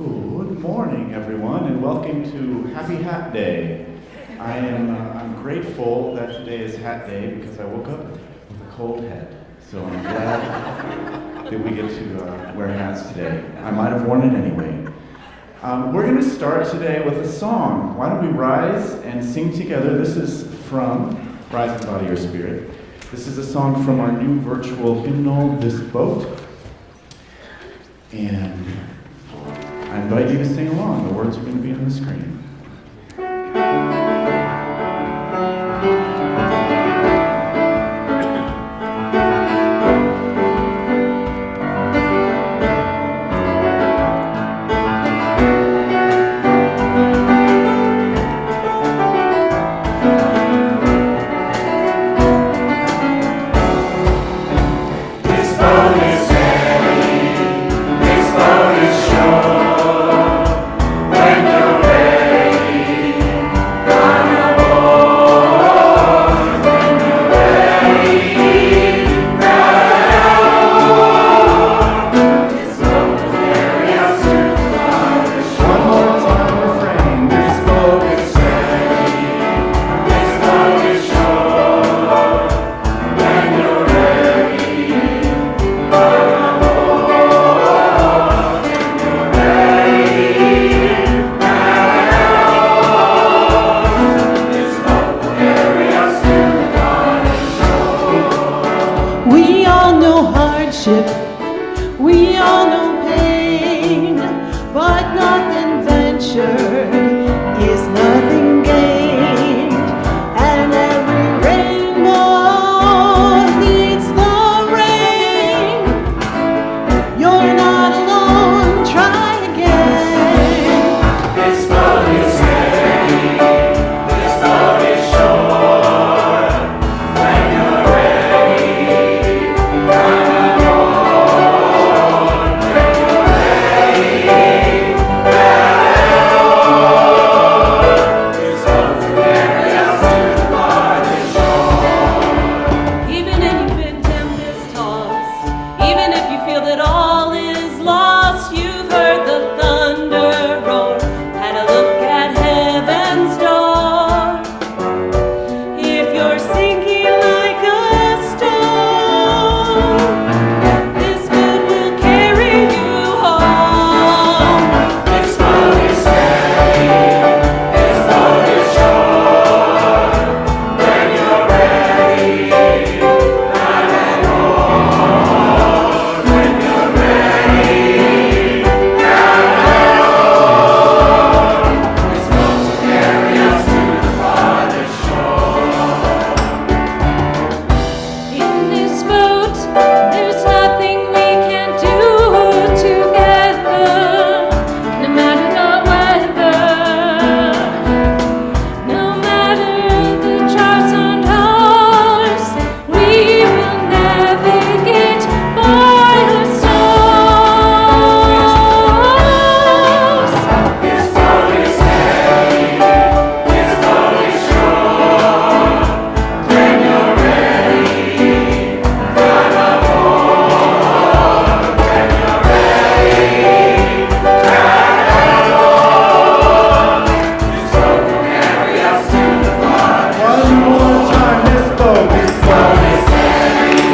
Good morning, everyone, and welcome to Happy Hat Day. I'm grateful that today is Hat Day because I woke up with a cold head. So I'm glad that we get to wear hats today. I might have worn it anyway. We're going to start today with a song. Why don't we rise and sing together? This is from Rise in Body or Spirit. This is a song from our new virtual hymnal, This Boat. And I invite you to sing along. The words are going to be on the screen. We all know pain, but nothing ventured is nothing gained, and every rainbow needs the rain. You're not alone, try again. This boat is heavy, this boat is short. When you're ready, come aboard. When you're ready, paddle. This boat will carry us to the farthest shore. Even if you've been tempest-tossed, even if you feel that all is lost, you've heard the thunder roar, had a look at heaven's door. If you're sinking like a stone, this boat will carry you home. This boat is heavy, this boat is short. When you're ready, paddle on. When you're ready, paddle on. This boat will carry us to the farthest shore. In this boat, there's nothing we can't do together, no matter the weather, no matter the charts on ours, we will navigate by the stars. This boat is heavy, this boat is short. When you're ready, come aboard. When you're ready, paddle on. This boat will carry us to the farthest. One more time, this boat is This boat is heavy,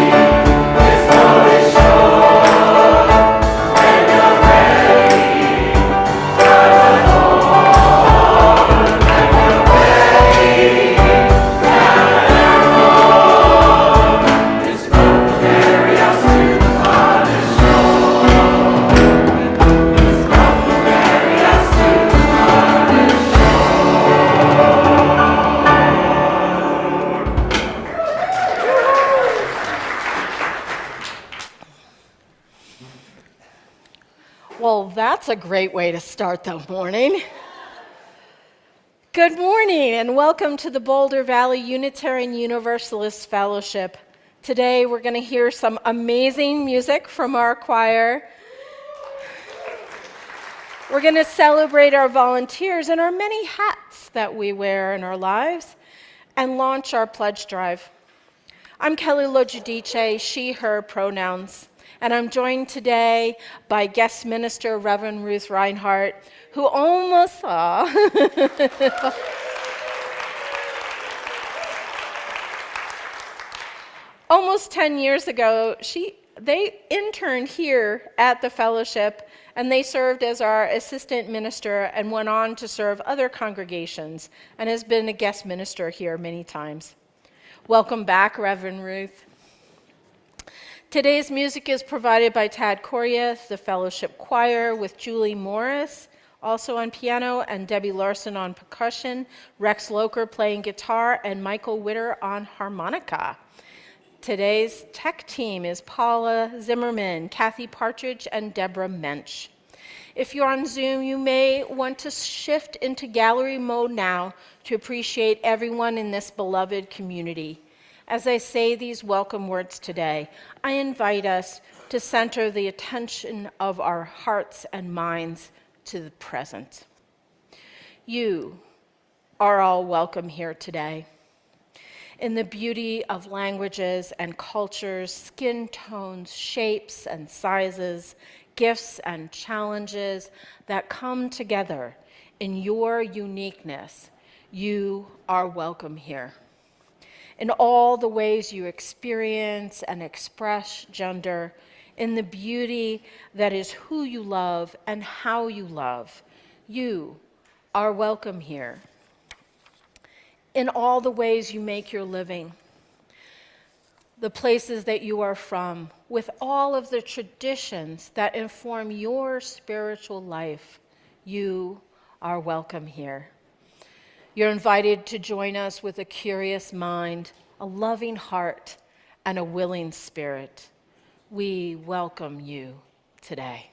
this boat is short. When you're ready, come aboard. When you're ready, paddle on. This boat will carry us to the farthest shore. This boat will carry us to the farthest Well, that's a great way to start the morning. Good morning, and welcome to the Boulder Valley Unitarian Universalist Fellowship. Today, we're going to hear some amazing music from our choir. We're going to celebrate our volunteers and our many hats that we wear in our lives, and launch our pledge drive. I'm Kelly LoGiudice, she, her pronouns. And I'm joined today by guest minister Reverend Ruth Rinehart, who almost saw almost 10 years ago, they interned here at the fellowship, and they served as our assistant minister and went on to serve other congregations and has been a guest minister here many times. Welcome back, Reverend Ruth. Today's music is provided by Tad Corrieth, the Fellowship Choir, with Julie Morris, also on piano, and Debbie Larson on percussion, Rex Loker playing guitar, and Michael Witter on harmonica. Today's tech team is Paula Zimmerman, Kathy Partridge, and Deborah Mensch. If you're on Zoom, you may want to shift into gallery mode now to appreciate everyone in this beloved community. As I say these welcome words today, I invite us to center the attention of our hearts and minds to the present. You are all welcome here today. In the beauty of languages and cultures, skin tones, shapes and sizes, gifts and challenges that come together in your uniqueness, you are welcome here. In all the ways you experience and express gender, in the beauty that is who you love and how you love, you are welcome here. In all the ways you make your living, the places that you are from, with all of the traditions that inform your spiritual life, you are welcome here. You're invited to join us with a curious mind, a loving heart, and a willing spirit. We welcome you today.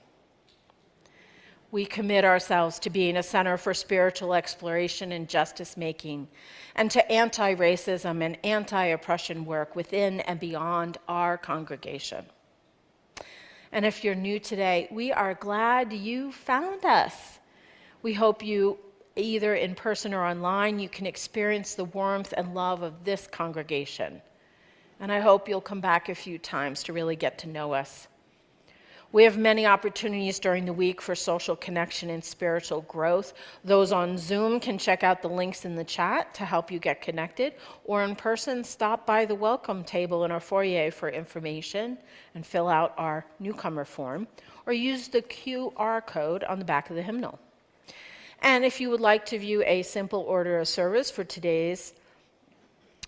We commit ourselves to being a center for spiritual exploration and justice making, and to anti-racism and anti-oppression work within and beyond our congregation. And if you're new today, we are glad you found us. We hope you, either in person or online, you can experience the warmth and love of this congregation. And I hope you'll come back a few times to really get to know us. We have many opportunities during the week for social connection and spiritual growth. Those on Zoom can check out the links in the chat to help you get connected, or in person, stop by the welcome table in our foyer for information and fill out our newcomer form, or use the QR code on the back of the hymnal. And if you would like to view a simple order of service for today's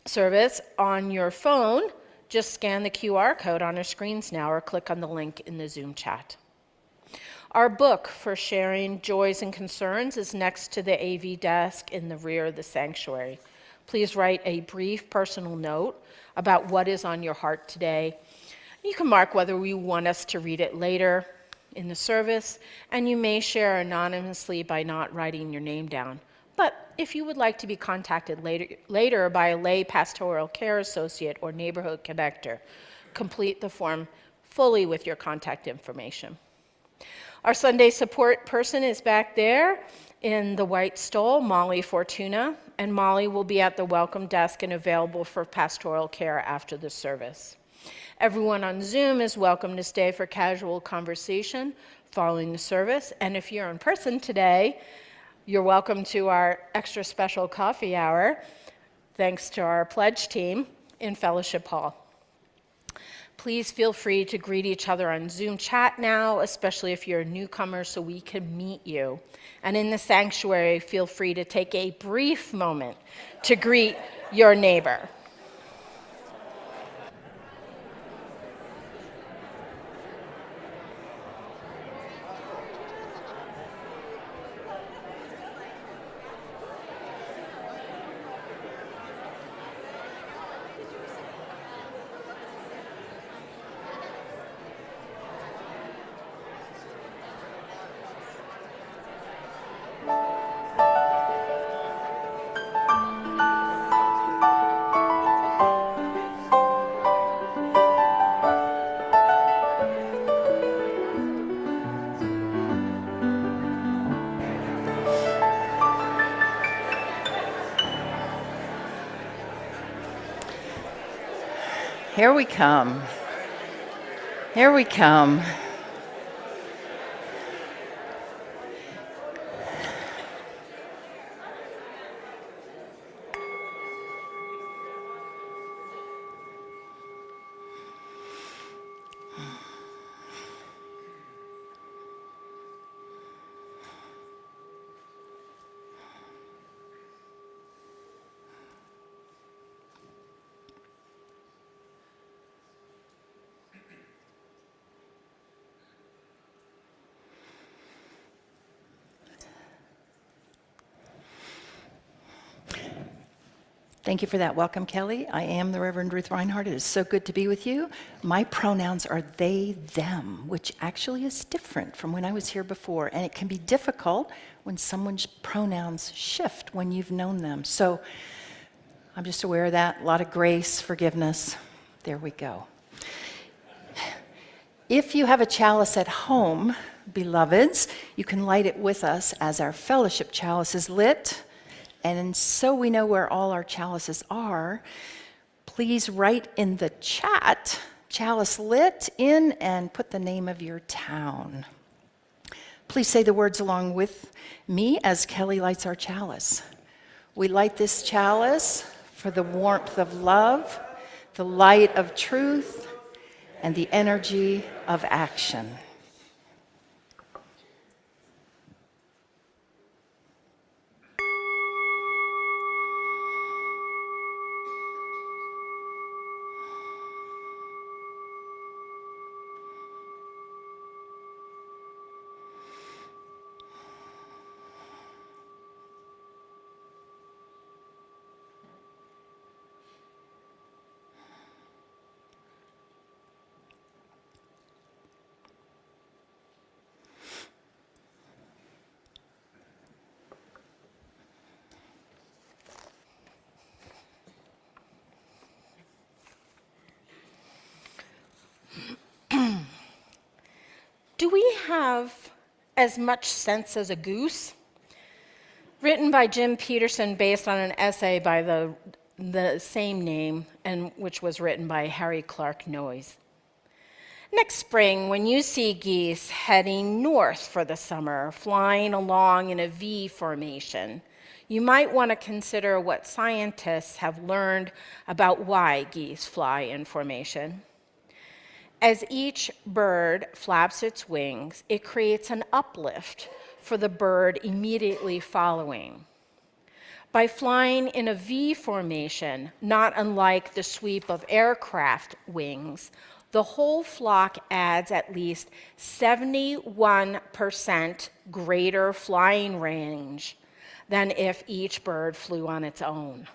service on your phone, just scan the QR code on our screens now or click on the link in the Zoom chat. Our book for sharing joys and concerns is next to the AV desk in the rear of the sanctuary. Please write a brief personal note about what is on your heart today. You can mark whether you want us to read it later in the service, and you may share anonymously by not writing your name down. But if you would like to be contacted later by a lay pastoral care associate or neighborhood connector, complete the form fully with your contact information. Our Sunday support person is back there in the white stole, Molly Fortuna, and Molly will be at the welcome desk and available for pastoral care after the service. Everyone on Zoom is welcome to stay for casual conversation following the service, and if you're in person today, you're welcome to our extra special coffee hour, thanks to our pledge team in Fellowship Hall. Please feel free to greet each other on Zoom chat now, especially if you're a newcomer, so we can meet you. And in the sanctuary, feel free to take a brief moment to greet your neighbor. Here we come. Here we come. Thank you for that welcome, Kelly. I am the Reverend Ruth Rinehart. It is so good to be with you. My pronouns are they, them, which actually is different from when I was here before. And it can be difficult when someone's pronouns shift when you've known them. So I'm just aware of that. A lot of grace, forgiveness. There we go. If you have a chalice at home, beloveds, you can light it with us as our fellowship chalice is lit. And so we know where all our chalices are, please write in the chat, chalice lit in, and put the name of your town. Please say the words along with me as Kelly lights our chalice. We light this chalice for the warmth of love, the light of truth, and the energy of action. Do we have as much sense as a goose? Written by Jim Peterson based on an essay by the same name, and which was written by Harry Clark Noyes. Next spring, when you see geese heading north for the summer, flying along in a V formation, you might want to consider what scientists have learned about why geese fly in formation. As each bird flaps its wings, it creates an uplift for the bird immediately following. By flying in a V formation, not unlike the sweep of aircraft wings, the whole flock adds at least 71% greater flying range than if each bird flew on its own.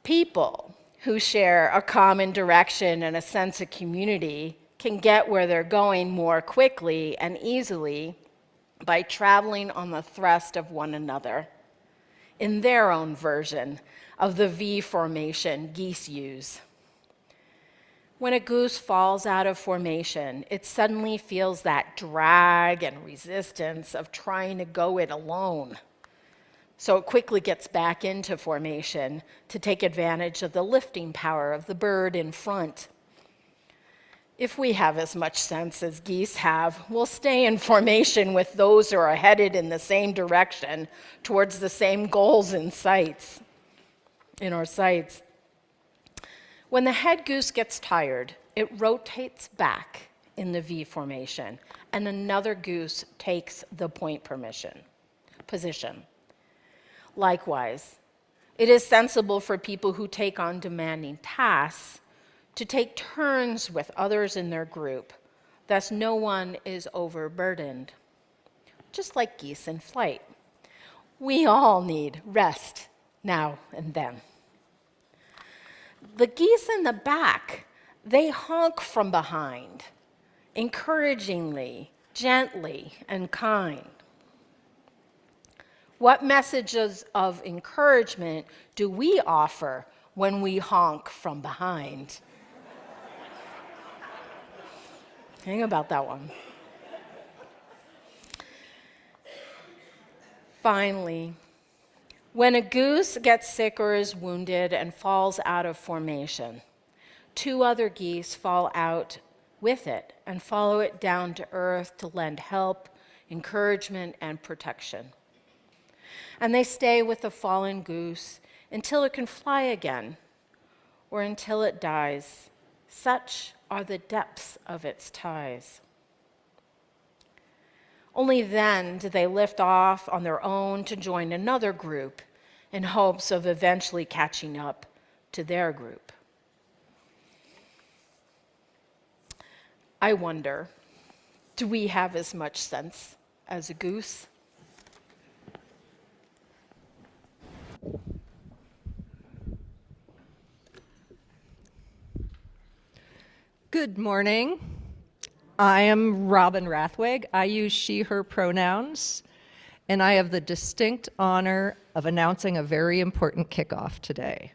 People who share a common direction and a sense of community can get where they're going more quickly and easily by traveling on the thrust of one another in their own version of the V formation geese use. When a goose falls out of formation, it suddenly feels that drag and resistance of trying to go it alone. So it quickly gets back into formation to take advantage of the lifting power of the bird in front. If we have as much sense as geese have, we'll stay in formation with those who are headed in the same direction towards the same goals in our sights. When the head goose gets tired, it rotates back in the V formation, and another goose takes the point position. Likewise, it is sensible for people who take on demanding tasks to take turns with others in their group, thus no one is overburdened. Just like geese in flight, we all need rest now and then. The geese in the back, they honk from behind, encouragingly, gently, and kind. What messages of encouragement do we offer when we honk from behind? Think about that one. Finally, when a goose gets sick or is wounded and falls out of formation, 2 other geese fall out with it and follow it down to earth to lend help, encouragement, and protection. And they stay with the fallen goose until it can fly again, or until it dies. Such are the depths of its ties. Only then do they lift off on their own to join another group in hopes of eventually catching up to their group. I wonder, do we have as much sense as a goose? Good morning. I am Robin Rathweg. I use she, her pronouns, and I have the distinct honor of announcing a very important kickoff today.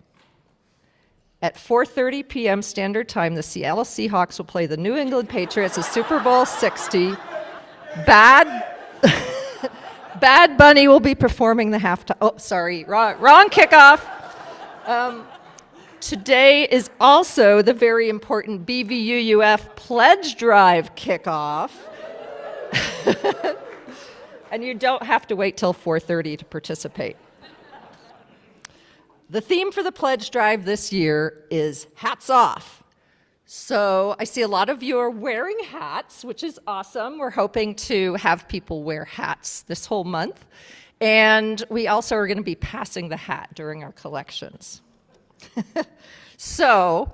At 4:30 p.m. Standard Time, the Seattle Seahawks will play the New England Patriots at Super Bowl 60. Bad Bunny will be performing the halftime. Oh, sorry, wrong kickoff. Today is also the very important BVUUF Pledge Drive kickoff. And you don't have to wait till 4:30 to participate. The theme for the Pledge Drive this year is hats off. So I see a lot of you are wearing hats, which is awesome. We're hoping to have people wear hats this whole month. And we also are going to be passing the hat during our collections. So,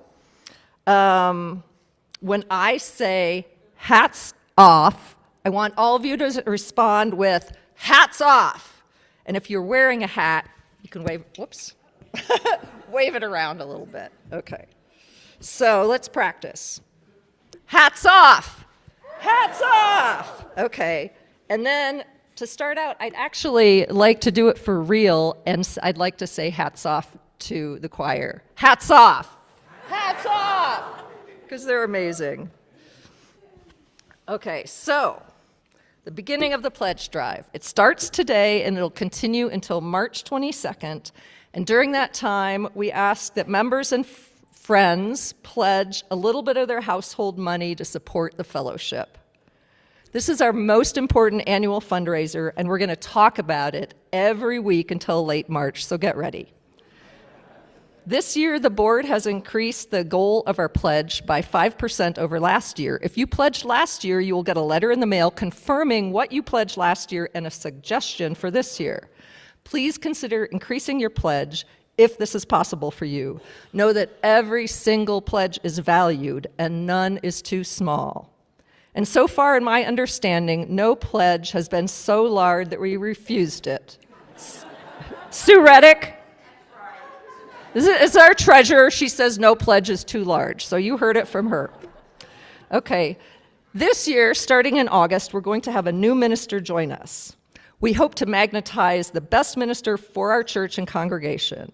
when I say hats off, I want all of you to respond with hats off. And if you're wearing a hat, you can wave it around a little bit. Okay. So let's practice. Hats off. Hats off. Okay. And then to start out, I'd actually like to do it for real, and I'd like to say hats off to the choir. Hats off! Hats off! Because they're amazing. Okay, so the beginning of the pledge drive. It starts today and it'll continue until March 22nd. And during that time, we ask that members and friends pledge a little bit of their household money to support the fellowship. This is our most important annual fundraiser, and we're going to talk about it every week until late March, so get ready. This year, the board has increased the goal of our pledge by 5% over last year. If you pledged last year, you will get a letter in the mail confirming what you pledged last year and a suggestion for this year. Please consider increasing your pledge if this is possible for you. Know that every single pledge is valued and none is too small. And so far, in my understanding, no pledge has been so large that we refused it. Sue Reddick? This is our treasurer. She says no pledge is too large. So you heard it from her. Okay. This year, starting in August, we're going to have a new minister join us. We hope to magnetize the best minister for our church and congregation.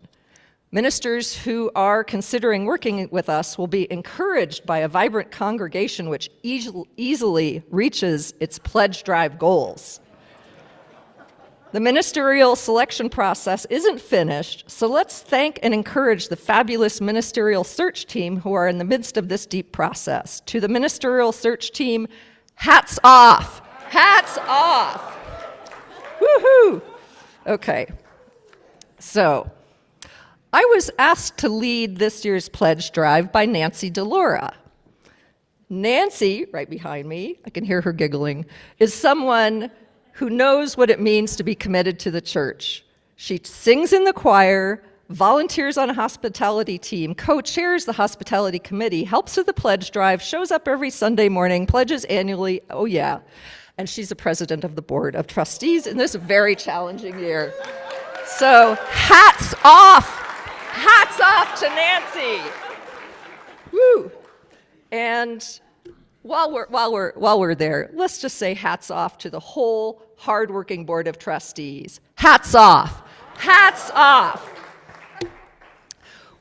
Ministers who are considering working with us will be encouraged by a vibrant congregation which easily reaches its pledge drive goals. The ministerial selection process isn't finished, so let's thank and encourage the fabulous ministerial search team who are in the midst of this deep process. To the ministerial search team, hats off! Hats off! Woohoo! Okay, so I was asked to lead this year's pledge drive by Nancy DeLaura. Nancy, right behind me, I can hear her giggling, is someone who knows what it means to be committed to the church. She sings in the choir, volunteers on a hospitality team, co-chairs the hospitality committee, helps with the pledge drive, shows up every Sunday morning, pledges annually, oh yeah, and she's the president of the board of trustees in this very challenging year. So hats off to Nancy. Woo! And while we're there, let's just say hats off to the whole hardworking board of trustees. Hats off. Hats off.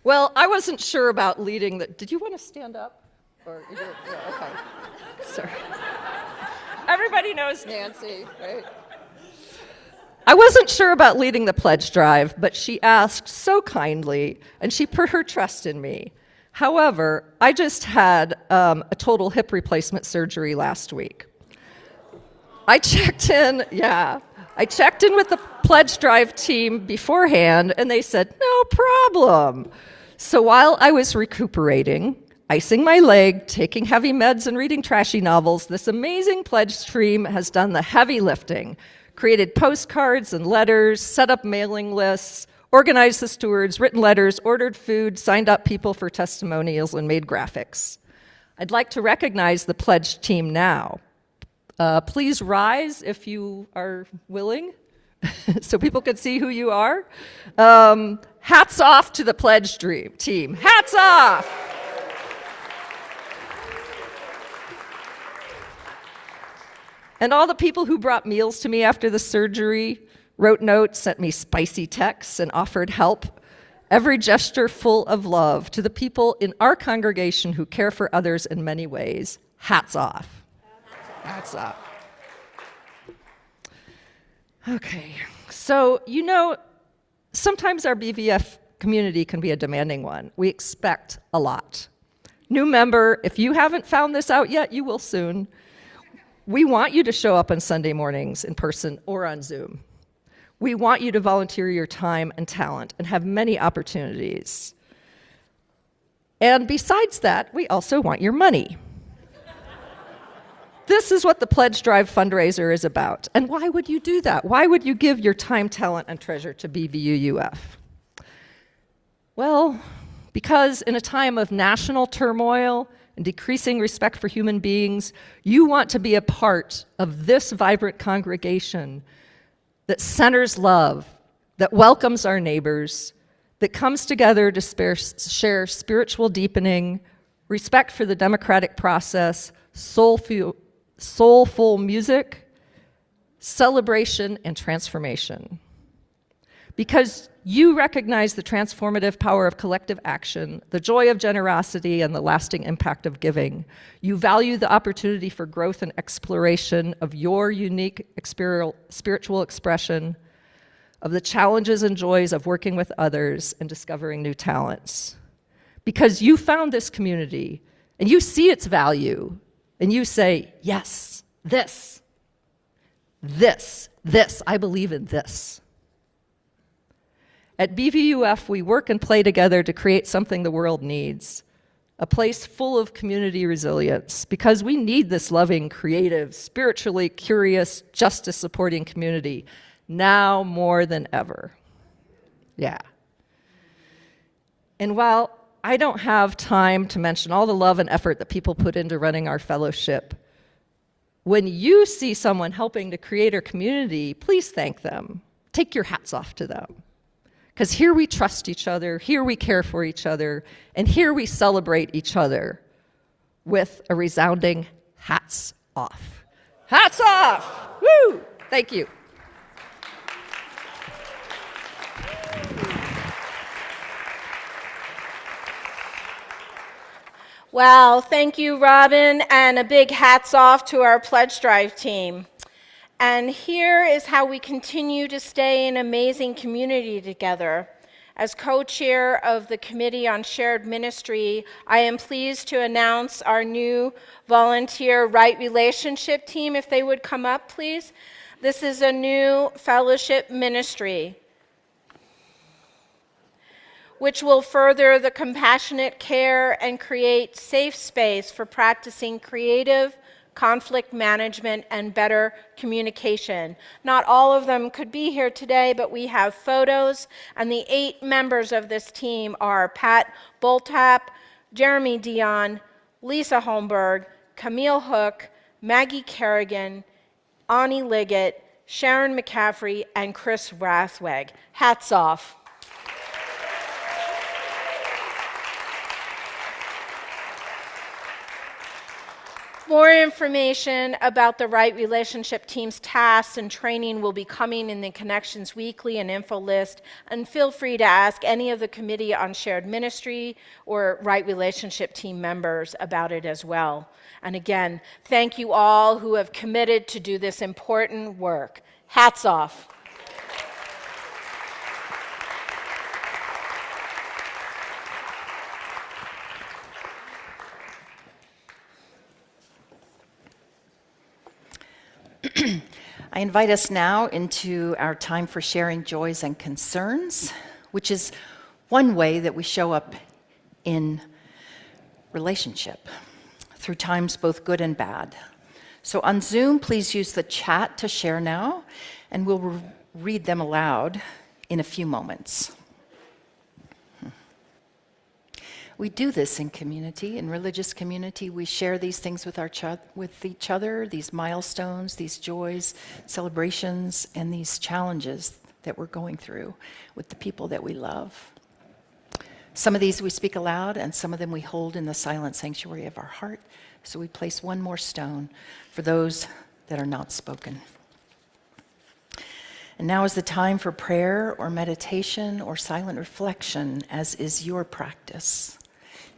Well, I wasn't sure about leading the. Did you want to stand up? Or yeah, okay. Sorry. Everybody knows Nancy, right? I wasn't sure about leading the pledge drive, but she asked so kindly, and she put her trust in me. However, I just had a total hip replacement surgery last week. I checked in with the pledge drive team beforehand, and they said, no problem. So while I was recuperating, icing my leg, taking heavy meds, and reading trashy novels, this amazing pledge team has done the heavy lifting, created postcards and letters, set up mailing lists, organized the stewards, written letters, ordered food, signed up people for testimonials, and made graphics. I'd like to recognize the pledge team now. Please rise if you are willing, so people can see who you are. Hats off to the pledge team. Hats off! And all the people who brought meals to me after the surgery, wrote notes, sent me spicy texts, and offered help. Every gesture full of love to the people in our congregation who care for others in many ways. Hats off. Hats off. Okay, so sometimes our BVF community can be a demanding one. We expect a lot. New member, if you haven't found this out yet, you will soon. We want you to show up on Sunday mornings in person or on Zoom. We want you to volunteer your time and talent and have many opportunities. And besides that, we also want your money. This is what the Pledge Drive fundraiser is about. And why would you do that? Why would you give your time, talent, and treasure to BVUUF? Well, because in a time of national turmoil and decreasing respect for human beings, you want to be a part of this vibrant congregation that centers love, that welcomes our neighbors, that comes together to share spiritual deepening, respect for the democratic process, soulful music, celebration, and transformation. Because you recognize the transformative power of collective action, the joy of generosity, and the lasting impact of giving. You value the opportunity for growth and exploration of your unique spiritual expression, of the challenges and joys of working with others and discovering new talents. Because you found this community, and you see its value, and you say, yes, this, I believe in this. At BVUF, we work and play together to create something the world needs, a place full of community resilience, because we need this loving, creative, spiritually curious, justice-supporting community now more than ever. Yeah. And while I don't have time to mention all the love and effort that people put into running our fellowship, when you see someone helping to create our community, please thank them. Take your hats off to them. Because here we trust each other, here we care for each other, and here we celebrate each other with a resounding hats off. Hats off! Woo! Thank you. Well, thank you, Robin, and a big hats off to our Pledge Drive team. And here is how we continue to stay in amazing community together. As co-chair of the Committee on Shared Ministry, I am pleased to announce our new volunteer right relationship team. If they would come up, please. This is a new fellowship ministry which will further the compassionate care and create safe space for practicing creative conflict management and better communication. Not all of them could be here today, but we have photos, and the 8 members of this team are Pat Boltap, Jeremy Dion, Lisa Holmberg, Camille Hook, Maggie Kerrigan, Ani Liggett, Sharon McCaffrey, and Chris Rathweg. Hats off. More information about the Right Relationship Team's tasks and training will be coming in the Connections Weekly and info list, and feel free to ask any of the Committee on Shared Ministry or Right Relationship Team members about it as well. And again, thank you all who have committed to do this important work. Hats off. I invite us now into our time for sharing joys and concerns, which is one way that we show up in relationship through times both good and bad. So on Zoom, please use the chat to share now, and we'll read them aloud in a few moments. We do this in community, in religious community. We share these things with each other, these milestones, these joys, celebrations, and these challenges that we're going through with the people that we love. Some of these we speak aloud, and some of them we hold in the silent sanctuary of our heart. So we place one more stone for those that are not spoken. And now is the time for prayer or meditation or silent reflection, as is your practice.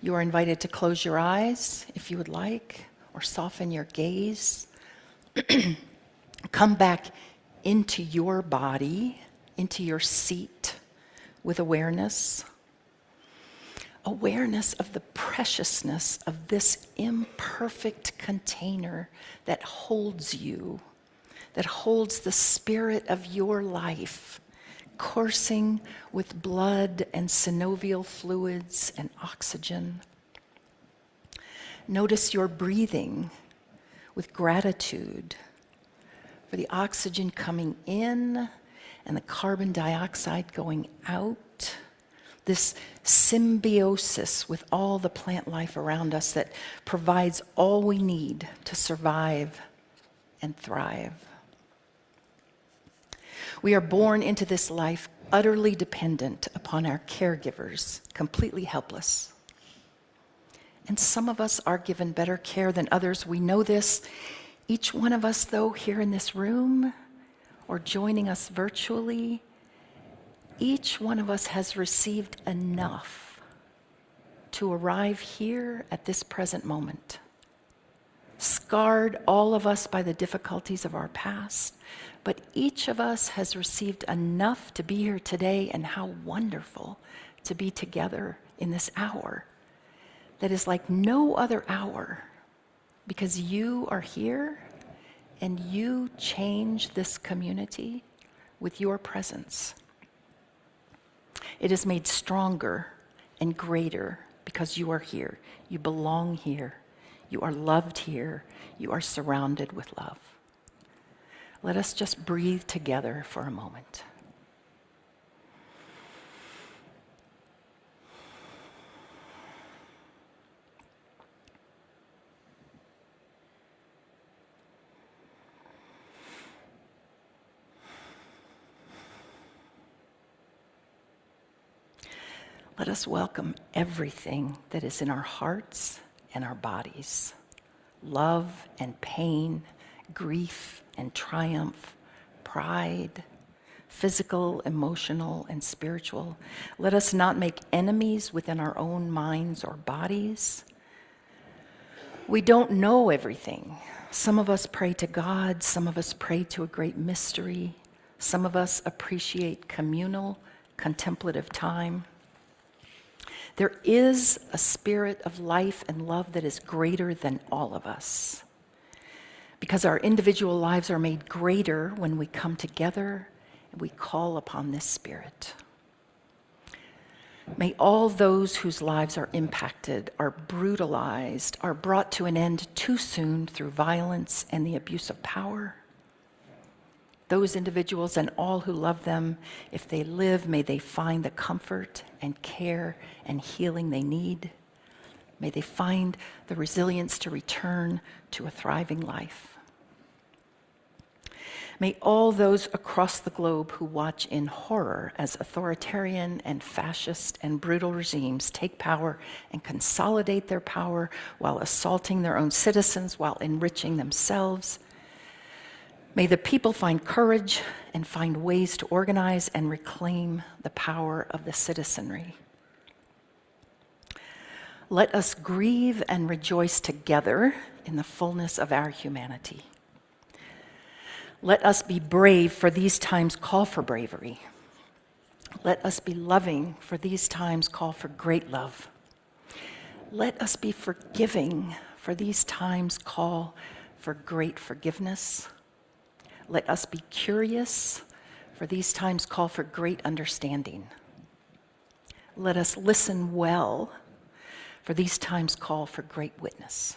You are invited to close your eyes if you would like, or soften your gaze. Come back into your body, into your seat with awareness. Awareness of the preciousness of this imperfect container that holds you, that holds the spirit of your life, coursing with blood and synovial fluids and oxygen. Notice your breathing with gratitude for the oxygen coming in and the carbon dioxide going out. This symbiosis with all the plant life around us that provides all we need to survive and thrive. We are born into this life utterly dependent upon our caregivers, completely helpless. And some of us are given better care than others. We know this. Each one of us, though, here in this room or joining us virtually, each one of us has received enough to arrive here at this present moment. Scarred, all of us, by the difficulties of our past, but each of us has received enough to be here today, and how wonderful to be together in this hour that is like no other hour, because you are here and you change this community with your presence. It is made stronger and greater because you are here. You belong here. You are loved here. You are surrounded with love. Let us just breathe together for a moment. Let us welcome everything that is in our hearts and our bodies. Love and pain, grief and triumph, pride, physical, emotional, and spiritual. Let us not make enemies within our own minds or bodies. We don't know everything. Some of us pray to God, some of us pray to a great mystery, some of us appreciate communal, contemplative time. There is a spirit of life and love that is greater than all of us, because our individual lives are made greater when we come together and we call upon this spirit. May all those whose lives are impacted, are brutalized, are brought to an end too soon through violence and the abuse of power, those individuals and all who love them, if they live, may they find the comfort and care and healing they need. May they find the resilience to return to a thriving life. May all those across the globe who watch in horror as authoritarian and fascist and brutal regimes take power and consolidate their power while assaulting their own citizens, while enriching themselves, may the people find courage and find ways to organize and reclaim the power of the citizenry. Let us grieve and rejoice together in the fullness of our humanity. Let us be brave, for these times call for bravery. Let us be loving, for these times call for great love. Let us be forgiving, for these times call for great forgiveness. Let us be curious, for these times call for great understanding. Let us listen well, for these times call for great witness.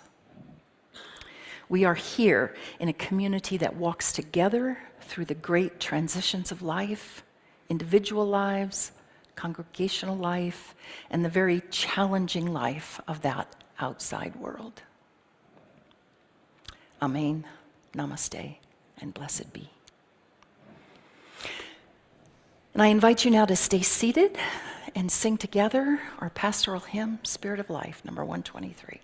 We are here in a community that walks together through the great transitions of life, individual lives, congregational life, and the very challenging life of that outside world. Amen, namaste, and blessed be. And I invite you now to stay seated and sing together our pastoral hymn, Spirit of Life, number 123.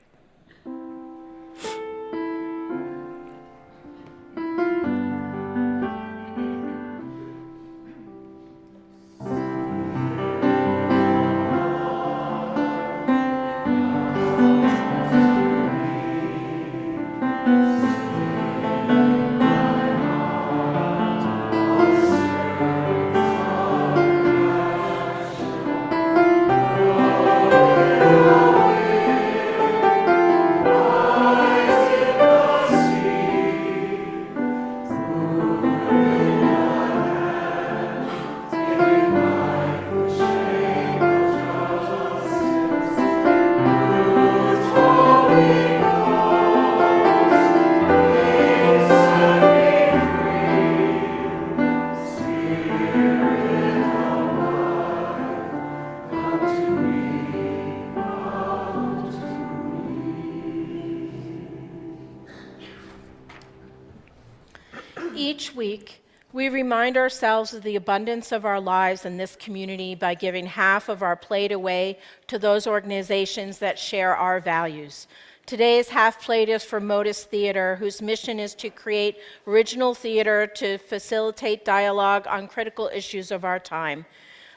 Each week, we remind ourselves of the abundance of our lives in this community by giving half of our plate away to those organizations that share our values. Today's half plate is for Modus Theater, whose mission is to create original theater to facilitate dialogue on critical issues of our time.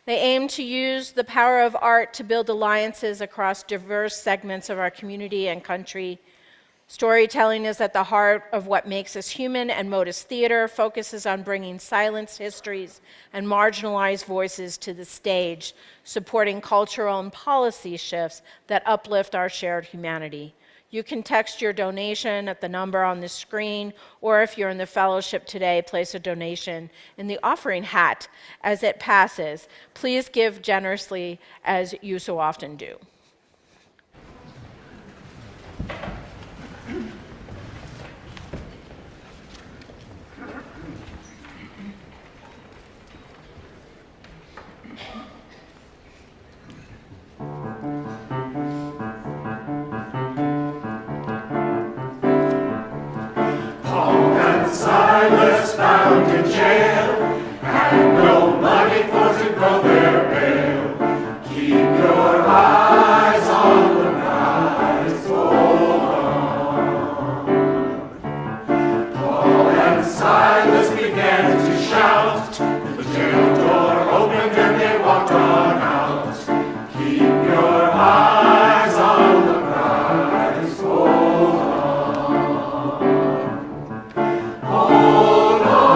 They aim to use the power of art to build alliances across diverse segments of our community and country. Storytelling is at the heart of what makes us human, and Modus Theater focuses on bringing silenced histories and marginalized voices to the stage, supporting cultural and policy shifts that uplift our shared humanity. You can text your donation at the number on the screen, or if you're in the fellowship today, place a donation in the offering hat as it passes. Please give generously as you so often do. Silas found in jail, and no money for to grow their bail. Keep your eyes on the prize, hold on. Paul and Silas began to shout, the jail door opened and they walked on out. Keep your eyes on the prize, hold on. Hold on,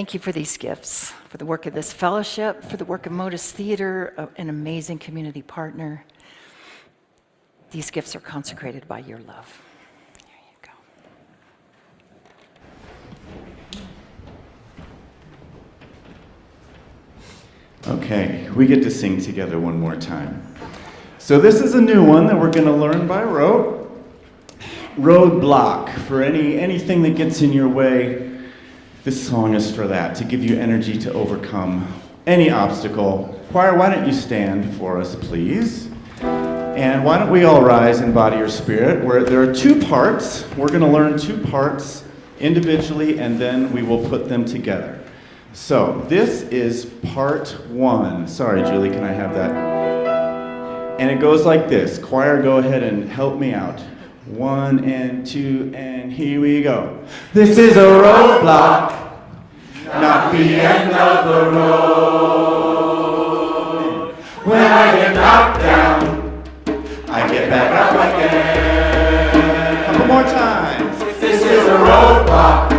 Thank you for these gifts, for the work of this fellowship, for the work of Modus Theater, an amazing community partner. These gifts are consecrated by your love. There you go. Okay, we get to sing together one more time. So this is a new one that we're going to learn by rote. Roadblock. For anything that gets in your way, this song is for that, to give you energy to overcome any obstacle. Choir, why don't you stand for us, please? And why don't we all rise in body or spirit? There are two parts. We're going to learn two parts individually, and then we will put them together. So this is part one. Sorry, Julie, can I have that? And it goes like this. Choir, go ahead and help me out. 1 and 2, and here we go. This is a roadblock, not the end of the road. When I get knocked down, I get back up again. Couple more times. This is a roadblock,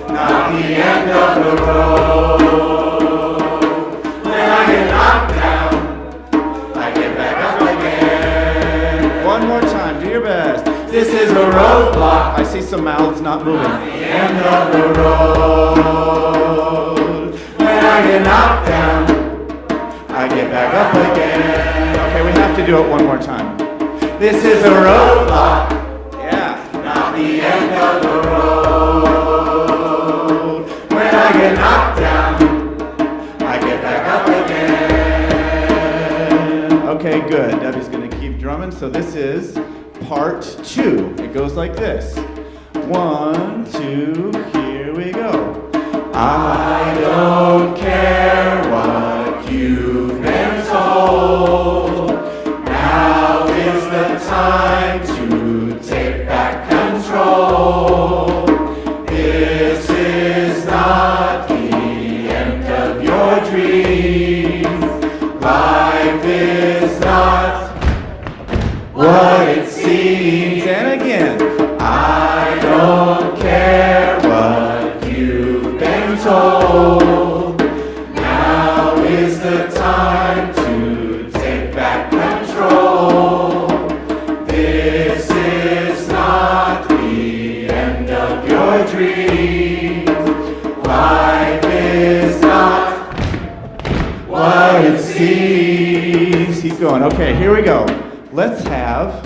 not the end of the road. When I get knocked down, I get back up again. One more time, do your best. This is a roadblock. I see some mouths not moving. Not the end of the road. When I get knocked down, I get back up again. Okay, we have to do it one more time. This is a roadblock. Yeah. Not the end of the road. When I get knocked down, I get back up again. Okay, good. Debbie's going to keep drumming. So this is part 2. It goes like this. 1, 2, here we go. I don't care what you've been told. Now is the time to take back control. This is not the end of your dreams. Life is not what it seems. And again, I don't care what you've been told. Now is the time to take back control. This is not the end of your dreams. Life is not what it seems. Keep going. Okay, here we go. Let's have,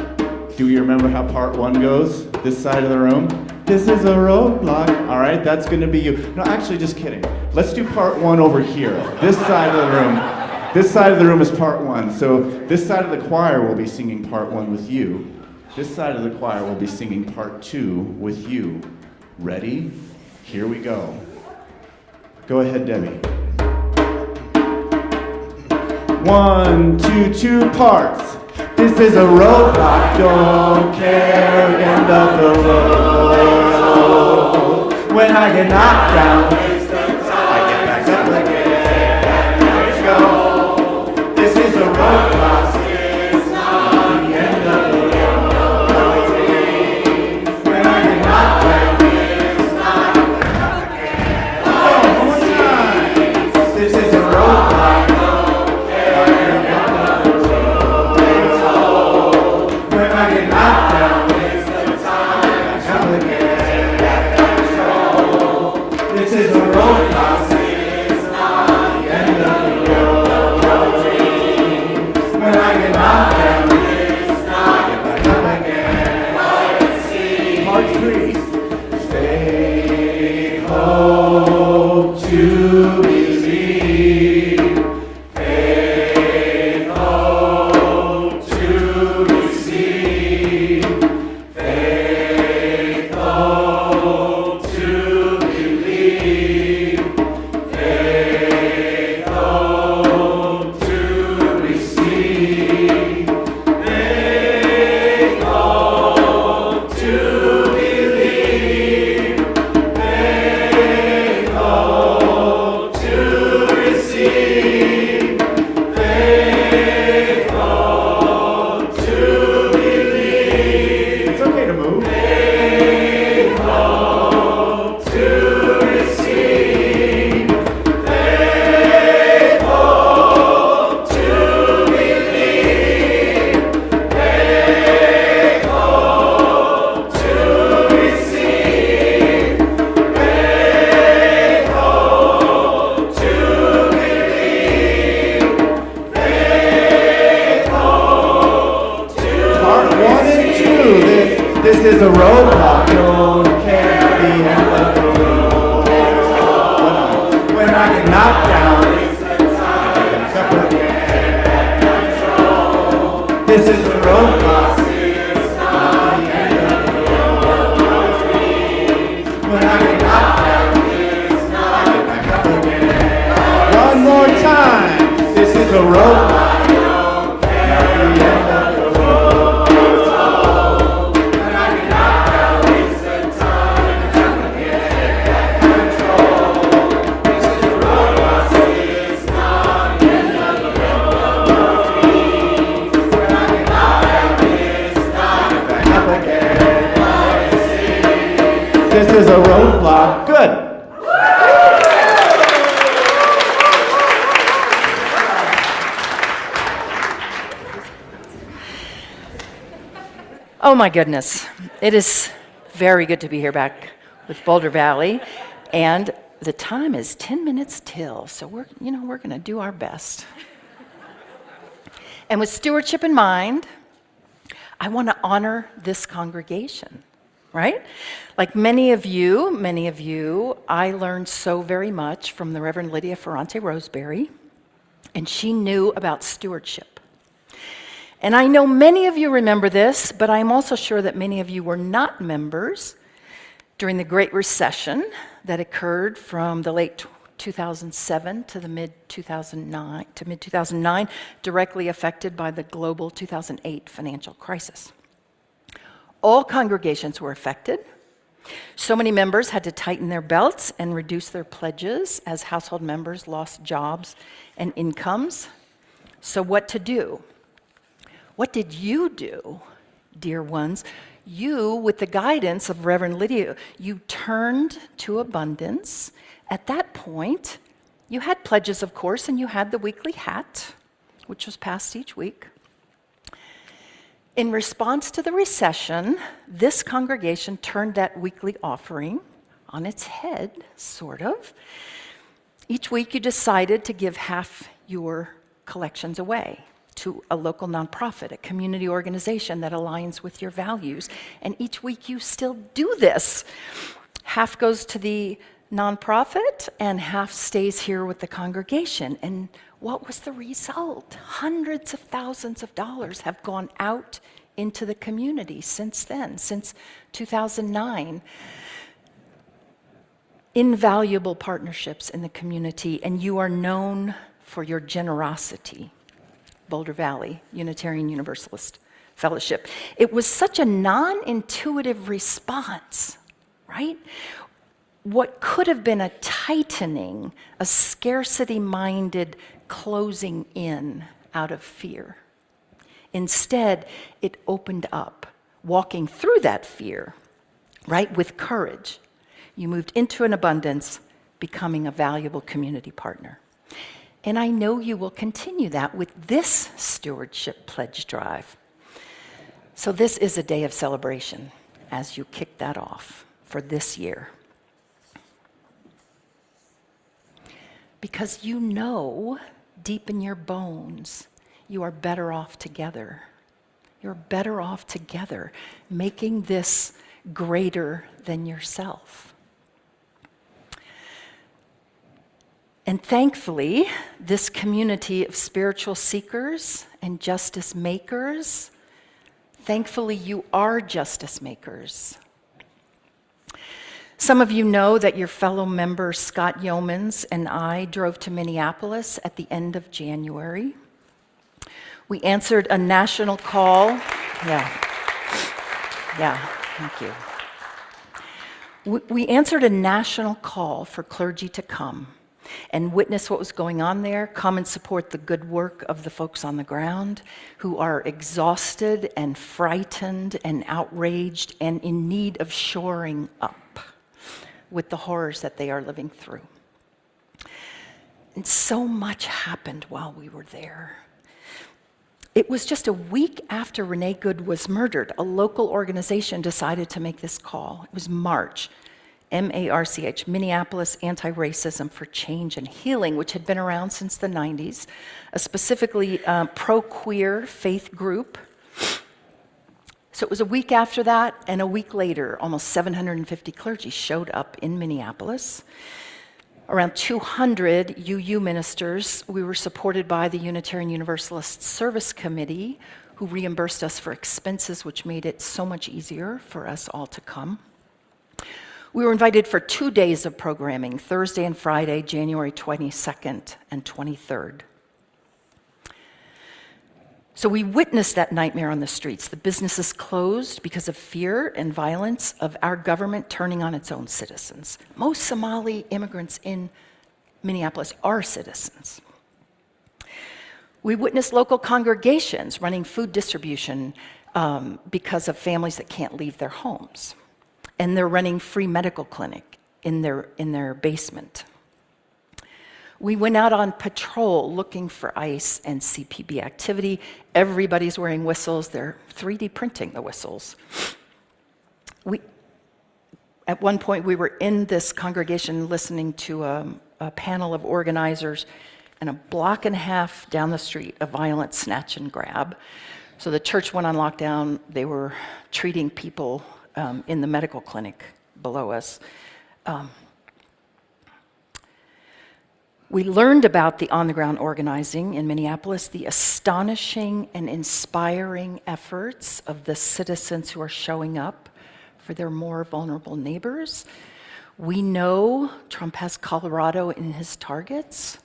do you remember how part 1 goes? This side of the room? This is a roadblock. All right, that's going to be you. No, actually, just kidding. Let's do part 1 over here. This side of the room. This side of the room is part 1. So this side of the choir will be singing part 1 with you. This side of the choir will be singing part 2 with you. Ready? Here we go. Go ahead, Debbie. 1, 2, 2 parts. This is a roadblock, don't care, end of the road. When I get knocked down, I get back up again. There you go. This is a roadblock, it's not the end of the road. When I get knocked down, it's not again. Oh, one more time. This is a roadblock. This is This is the roadblock. When I get back up again. One more time. This is the roadblock. This is a roadblock. Good. Oh my goodness. It is very good to be here back with Boulder Valley. And the time is 10 minutes till, so we're going to do our best. And with stewardship in mind, I want to honor this congregation. Right? Like many of you, I learned so very much from the Reverend Lydia Ferrante Roseberry, and she knew about stewardship. And I know many of you remember this, but I'm also sure that many of you were not members during the Great Recession that occurred from the late 2007 to the mid-2009, directly affected by the global 2008 financial crisis. All congregations were affected. So many members had to tighten their belts and reduce their pledges as household members lost jobs and incomes. So what to do? What did you do, dear ones? You, with the guidance of Reverend Lydia, you turned to abundance. At that point, you had pledges, of course, and you had the weekly hat, which was passed each week. In response to the recession, this congregation turned that weekly offering on its head, sort of. Each week you decided to give half your collections away to a local nonprofit, a community organization that aligns with your values. And each week you still do this. Half goes to the nonprofit and half stays here with the congregation. And what was the result? Hundreds of thousands of dollars have gone out into the community since then, since 2009. Invaluable partnerships in the community, and you are known for your generosity. Boulder Valley Unitarian Universalist Fellowship. It was such a non-intuitive response, right? What could have been a tightening, a scarcity-minded closing in out of fear. Instead, it opened up, walking through that fear, right, with courage. You moved into an abundance, becoming a valuable community partner. And I know you will continue that with this stewardship pledge drive. So this is a day of celebration as you kick that off for this year. Because you know deep in your bones, you are better off together. You're better off together, making this greater than yourself. And thankfully, this community of spiritual seekers and justice makers, thankfully you are justice makers. Some of you know that your fellow member Scott Yeomans and I drove to Minneapolis at the end of January. We answered a national call. Thank you. We answered a national call for clergy to come and witness what was going on there, come and support the good work of the folks on the ground who are exhausted and frightened and outraged and in need of shoring up with the horrors that they are living through. And so much happened while we were there. It was just a week after Renee Good was murdered, a local organization decided to make this call. It was March. MARCH, Minneapolis Anti-Racism for Change and Healing, which had been around since the 90s, a specifically pro-queer faith group. So it was a week after that, and a week later, almost 750 clergy showed up in Minneapolis. around 200 UU ministers. We were supported by the Unitarian Universalist Service Committee, who reimbursed us for expenses, which made it so much easier for us all to come. We were invited for 2 days of programming, Thursday and Friday, January 22nd and 23rd. So we witnessed that nightmare on the streets. The businesses closed because of fear and violence of our government turning on its own citizens. Most Somali immigrants in Minneapolis are citizens. We witnessed local congregations running food distribution because of families that can't leave their homes. And they're running free medical clinic in their basement. We went out on patrol looking for ICE and CPB activity. Everybody's wearing whistles. They're 3D printing the whistles. At one point, we were in this congregation listening to a panel of organizers, and a block and a half down the street, a violent snatch and grab. So the church went on lockdown. They were treating people in the medical clinic below us. We learned about the on-the-ground organizing in Minneapolis, the astonishing and inspiring efforts of the citizens who are showing up for their more vulnerable neighbors. We know Trump has Colorado in his targets.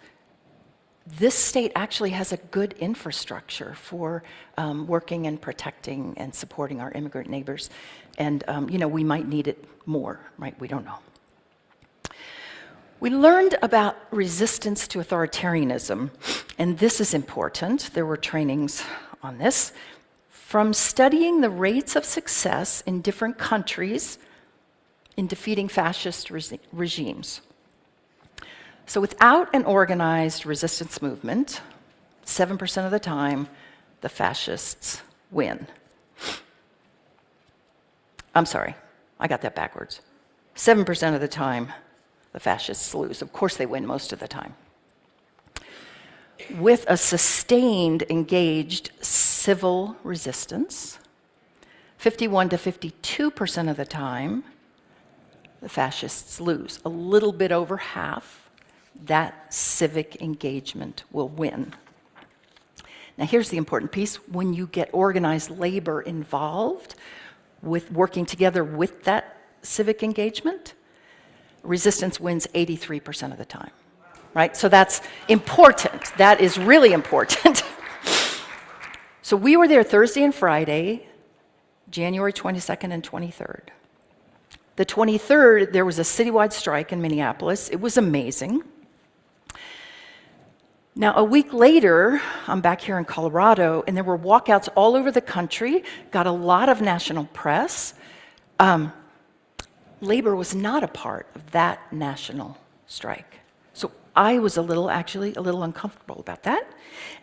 This state actually has a good infrastructure for working and protecting and supporting our immigrant neighbors. And, we might need it more, right? We don't know. We learned about resistance to authoritarianism, and this is important. There were trainings on this. From studying the rates of success in different countries in defeating fascist regimes. So without an organized resistance movement, 7% of the time, the fascists win. I'm sorry, I got that backwards. 7% of the time, the fascists lose. Of course they win most of the time. With a sustained, engaged civil resistance, 51 to 52% of the time, the fascists lose. A little bit over half, that civic engagement will win. Now here's the important piece. When you get organized labor involved with working together with that civic engagement, resistance wins 83% of the time, right? So that's important. That is really important. So we were there Thursday and Friday, January 22nd and 23rd. The 23rd, there was a citywide strike in Minneapolis. It was amazing. Now, a week later, I'm back here in Colorado, and there were walkouts all over the country, got a lot of national press. Labor was not a part of that national strike. So I was actually a little uncomfortable about that.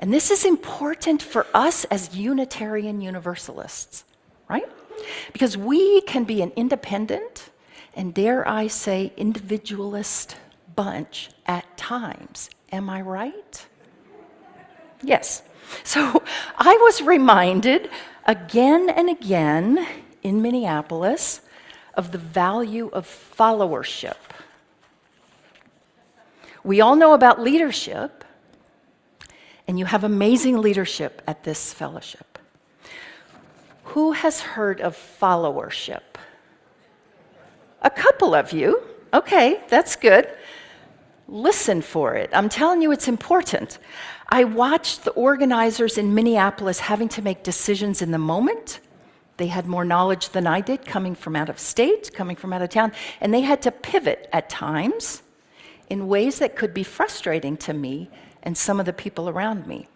And this is important for us as Unitarian Universalists, right? Because we can be an independent and, dare I say, individualist bunch at times. Am I right? Yes. So I was reminded again and again in Minneapolis of the value of followership. We all know about leadership, and you have amazing leadership at this fellowship. Who has heard of followership? A couple of you. Okay, that's good. Listen for it. I'm telling you, it's important. I watched the organizers in Minneapolis having to make decisions in the moment. They had more knowledge than I did, coming from out of state, coming from out of town, and they had to pivot at times in ways that could be frustrating to me and some of the people around me.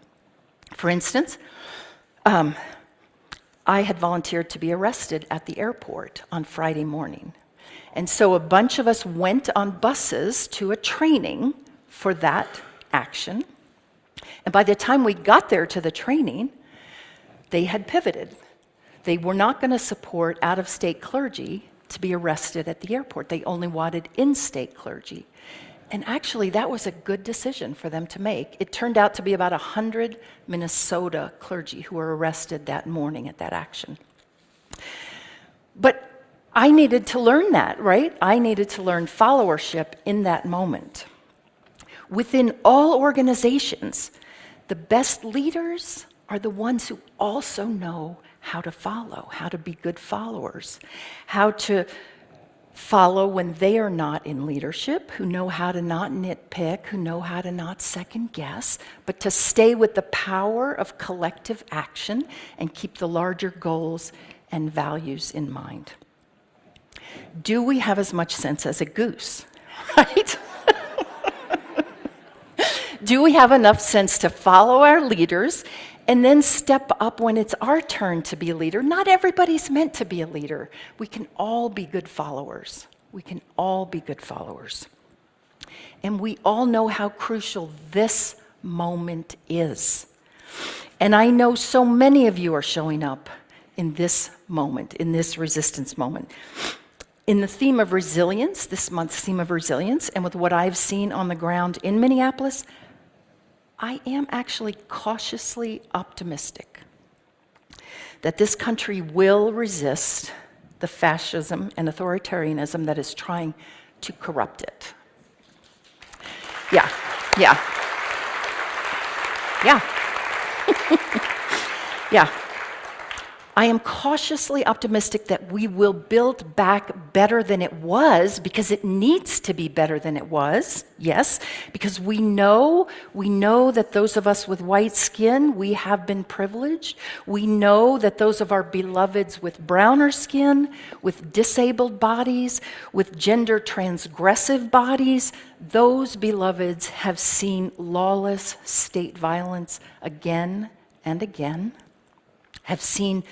For instance, I had volunteered to be arrested at the airport on Friday morning. And so a bunch of us went on buses to a training for that action. And by the time we got there to the training, they had pivoted. They were not going to support out-of-state clergy to be arrested at the airport. They only wanted in-state clergy. And actually, that was a good decision for them to make. It turned out to be about 100 Minnesota clergy who were arrested that morning at that action. But I needed to learn that, right? I needed to learn followership in that moment. Within all organizations, the best leaders are the ones who also know how to follow, how to be good followers, how to follow when they are not in leadership, who know how to not nitpick, who know how to not second guess, but to stay with the power of collective action and keep the larger goals and values in mind. Do we have as much sense as a goose, right? Do we have enough sense to follow our leaders and then step up when it's our turn to be a leader? Not everybody's meant to be a leader. We can all be good followers. We can all be good followers. And we all know how crucial this moment is. And I know so many of you are showing up in this moment, in this resistance moment. In the theme of resilience, this month's theme of resilience, and with what I've seen on the ground in Minneapolis, I am actually cautiously optimistic that this country will resist the fascism and authoritarianism that is trying to corrupt it. Yeah. Yeah. I am cautiously optimistic that we will build back better than it was, because it needs to be better than it was, yes, because we know that those of us with white skin, we have been privileged. We know that those of our beloveds with browner skin, with disabled bodies, with gender transgressive bodies, those beloveds have seen lawless state violence again and again, have seen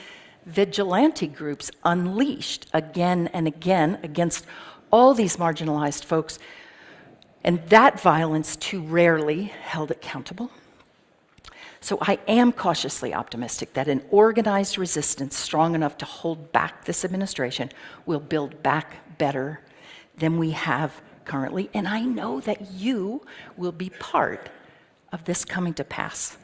vigilante groups unleashed again and again against all these marginalized folks, and that violence too rarely held accountable. So I am cautiously optimistic that an organized resistance strong enough to hold back this administration will build back better than we have currently, and I know that you will be part of this coming to pass.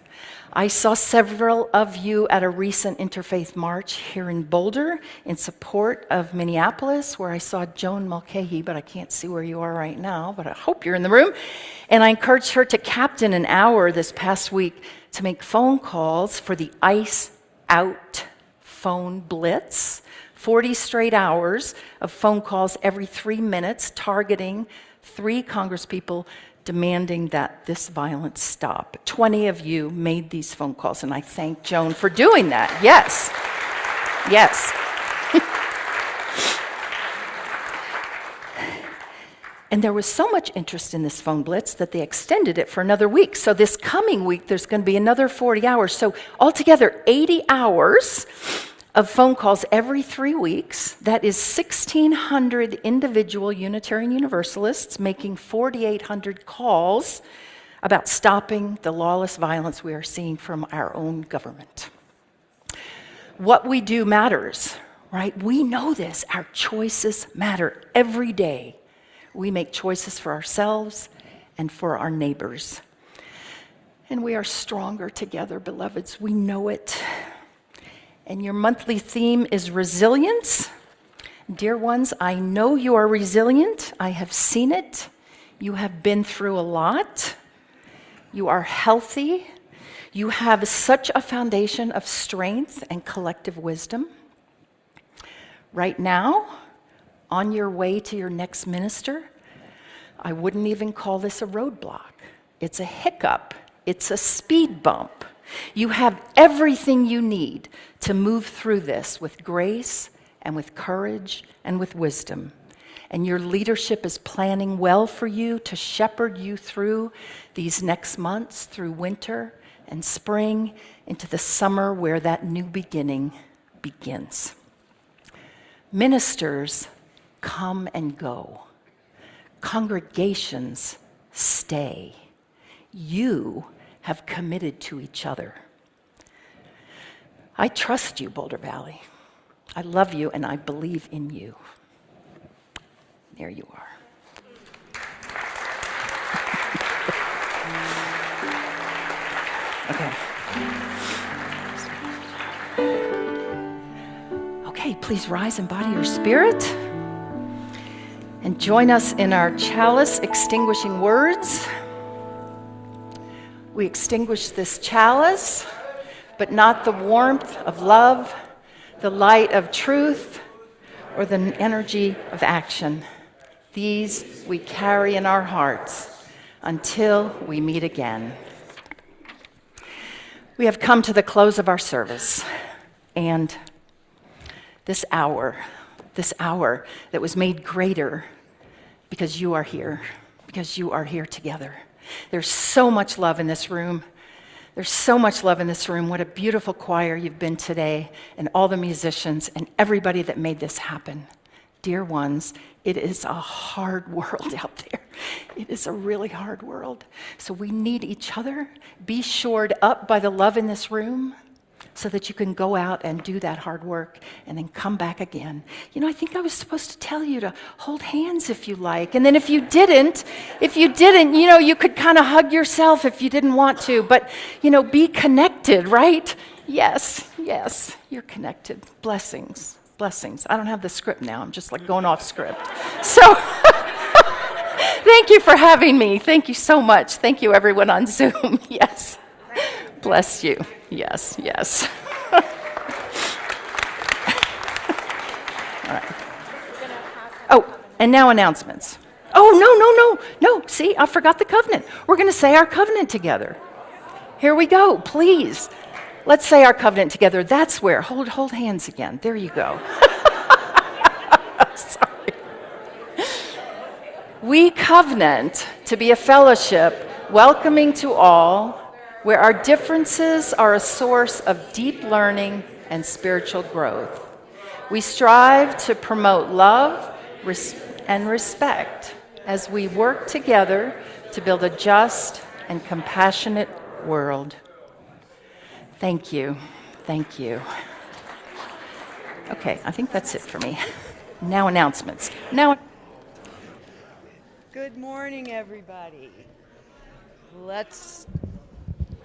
I saw several of you at a recent interfaith march here in Boulder in support of Minneapolis, where I saw Joan Mulcahy, but I can't see where you are right now, but I hope you're in the room. And I encouraged her to captain an hour this past week to make phone calls for the ICE Out phone blitz, 40 straight hours of phone calls every 3 minutes, targeting 3 congresspeople demanding that this violence stop. 20 of you made these phone calls, and I thank Joan for doing that. Yes. And there was so much interest in this phone blitz that they extended it for another week. So this coming week, there's going to be another 40 hours. So altogether, 80 hours of phone calls every 3 weeks. That is 1,600 individual Unitarian Universalists making 4,800 calls about stopping the lawless violence we are seeing from our own government. What we do matters, right? We know this. Our choices matter every day. We make choices for ourselves and for our neighbors. And we are stronger together, beloveds. We know it. And your monthly theme is resilience. Dear ones, I know you are resilient. I have seen it. You have been through a lot. You are healthy. You have such a foundation of strength and collective wisdom. Right now, on your way to your next minister, I wouldn't even call this a roadblock. It's a hiccup. It's a speed bump. You have everything you need to move through this with grace and with courage and with wisdom. And your leadership is planning well for you to shepherd you through these next months, through winter and spring, into the summer where that new beginning begins. Ministers come and go. Congregations stay. You have committed to each other. I trust you, Boulder Valley. I love you and I believe in you. There you are. Okay, please rise and body your spirit and join us in our chalice extinguishing words. We extinguish this chalice, but not the warmth of love, the light of truth, or the energy of action. These we carry in our hearts until we meet again. We have come to the close of our service, and this hour that was made greater because you are here together. There's so much love in this room. There's so much love in this room. What a beautiful choir you've been today, and all the musicians and everybody that made this happen. Dear ones, it is a hard world out there. It is a really hard world. So we need each other. Be shored up by the love in this room so that you can go out and do that hard work and then come back again. You know, I think I was supposed to tell you to hold hands if you like. And then if you didn't, you know, you could kind of hug yourself if you didn't want to. But, you know, be connected, right? Yes, you're connected. Blessings. I don't have the script now. I'm just like going off script. So thank you for having me. Thank you so much. Thank you, everyone on Zoom. Yes. Bless you. Yes. All right. Oh, and now announcements. Oh, no. See, I forgot the covenant. We're going to say our covenant together. Here we go, please. Let's say our covenant together. That's where. Hold hands again. There you go. Sorry. We covenant to be a fellowship welcoming to all, where our differences are a source of deep learning and spiritual growth. We strive to promote love and respect as we work together to build a just and compassionate world. Thank you. Okay, I think that's it for me. Now announcements. Good morning, everybody.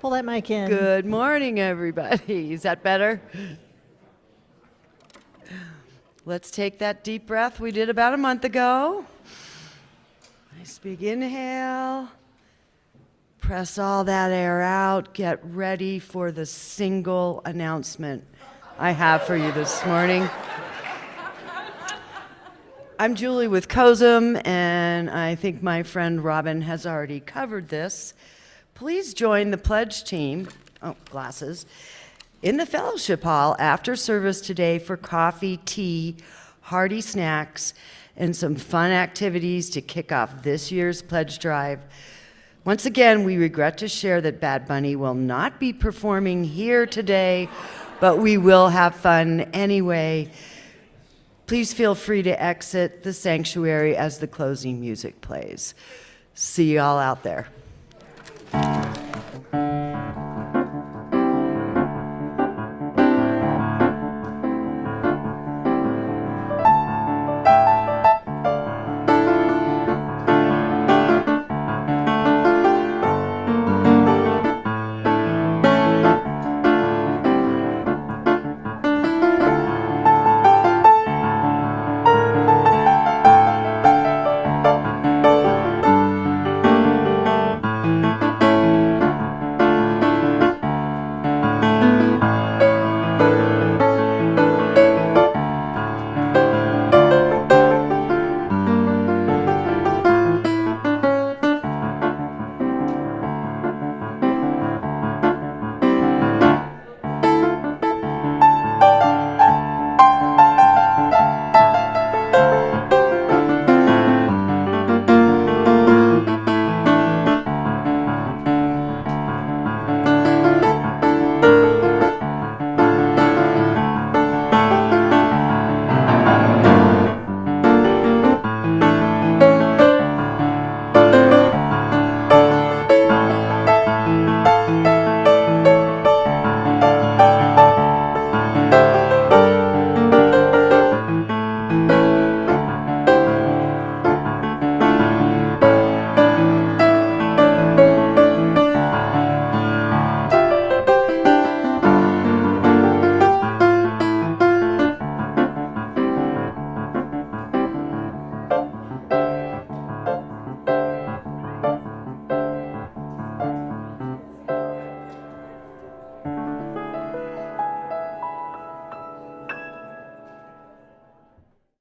Pull that mic in. Good morning, everybody. Is that better? Let's take that deep breath we did about a month ago. Nice big inhale. Press all that air out. Get ready for the single announcement I have for you this morning. I'm Julie with COSM, and I think my friend Robin has already covered this. Please join the pledge team, glasses, in the fellowship hall after service today for coffee, tea, hearty snacks, and some fun activities to kick off this year's pledge drive. Once again, we regret to share that Bad Bunny will not be performing here today, but we will have fun anyway. Please feel free to exit the sanctuary as the closing music plays. See you all out there.